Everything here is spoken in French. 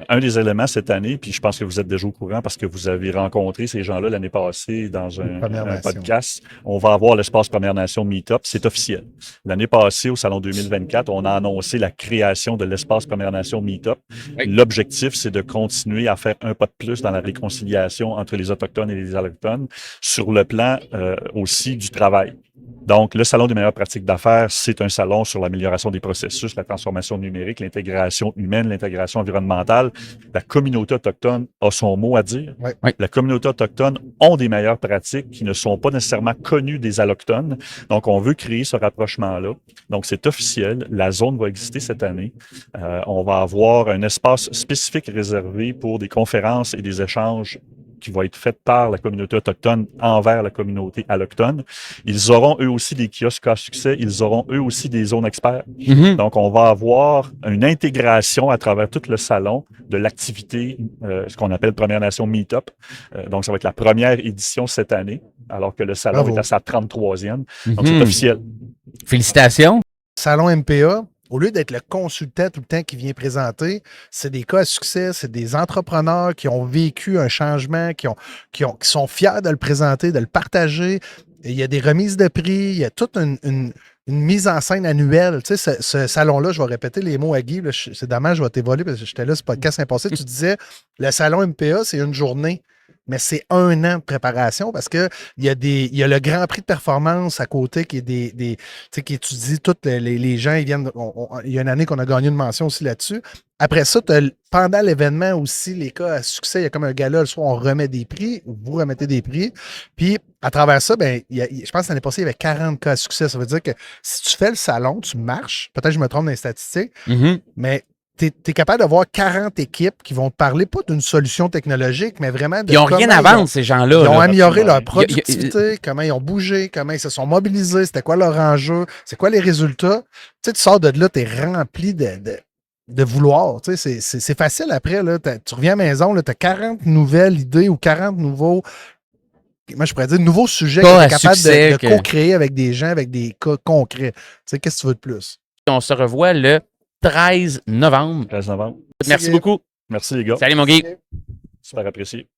Un des éléments cette année, puis je pense que vous êtes déjà au courant parce que vous avez rencontré ces gens-là l'année passée dans Première un Nation. podcast, on va avoir l'espace Première Nation Meetup, c'est officiel. L'année passée, au Salon 2024, on a annoncé la création de l'espace Première Nation Meetup. Oui. L'objectif, c'est de continuer à faire un pas de plus dans la réconciliation entre les Autochtones et les Allochtones sur le plan aussi du travail. Donc, le Salon des meilleures pratiques d'affaires, c'est un salon sur l'amélioration des processus, la transformation numérique, l'intégration humaine, l'intégration environnementale. La communauté autochtone a son mot à dire. Oui. Oui. La communauté autochtone ont des meilleures pratiques qui ne sont pas nécessairement connues des allochtones. Donc, on veut créer ce rapprochement-là. Donc, c'est officiel. La zone va exister cette année. On va avoir un espace spécifique réservé pour des conférences et des échanges qui vont être faites par la communauté autochtone envers la communauté allochtone. Ils auront eux aussi des kiosques à succès, ils auront eux aussi des zones experts. Mhm. Donc, on va avoir une intégration à travers tout le salon de l'activité, ce qu'on appelle Première Nation Meetup. Donc, ça va être la première édition cette année, alors que le salon Bravo. est à sa 33e. Donc, c'est Mhm. officiel. Félicitations. Salon MPA, au lieu d'être le consultant tout le temps qui vient présenter, c'est des cas à succès, c'est des entrepreneurs qui ont vécu un changement, qui sont fiers de le présenter, de le partager. Et il y a des remises de prix, il y a toute une mise en scène annuelle. Tu sais, ce salon-là, je vais répéter les mots à Guy, là, c'est dommage, je vais t'évoler parce que j'étais là, ce podcast impossible. Tu disais, le salon MPA, c'est une journée. Mais c'est 1 an de préparation parce que il y a le Grand Prix de performance à côté qui est tu sais, qui étudie tous les gens. Ils viennent, il y a une année qu'on a gagné une mention aussi là-dessus. Après ça, pendant l'événement aussi, les cas à succès, il y a comme un gala, le soir, on remet des prix, vous remettez des prix. Puis, à travers ça, ben, je pense que l'année passée, il y avait 40 cas à succès. Ça veut dire que si tu fais le salon, tu marches, peut-être que je me trompe dans les statistiques, Mhm. mais tu es capable d'avoir 40 équipes qui vont te parler pas d'une solution technologique, mais vraiment de Ils n'ont rien comment à vendre, ces gens-là. ils ont là. amélioré leur Absolument. productivité, comment ils ont bougé, comment ils se sont mobilisés, c'était quoi leur enjeu, c'est quoi les résultats. Tu sais, tu sors de là, tu es rempli de vouloir. Tu sais, c'est facile après. Là, tu reviens à la maison, tu as 40 nouvelles idées ou 40 nouveaux, moi je pourrais dire, nouveaux sujets que Cas tu à es capable succès de que- co-créer avec des gens, avec des cas concrets. Tu sais, qu'est-ce que tu veux de plus? On se revoit le 13 novembre. 13 novembre. Merci beaucoup. Merci les gars. Salut, mon Guy. Super apprécié.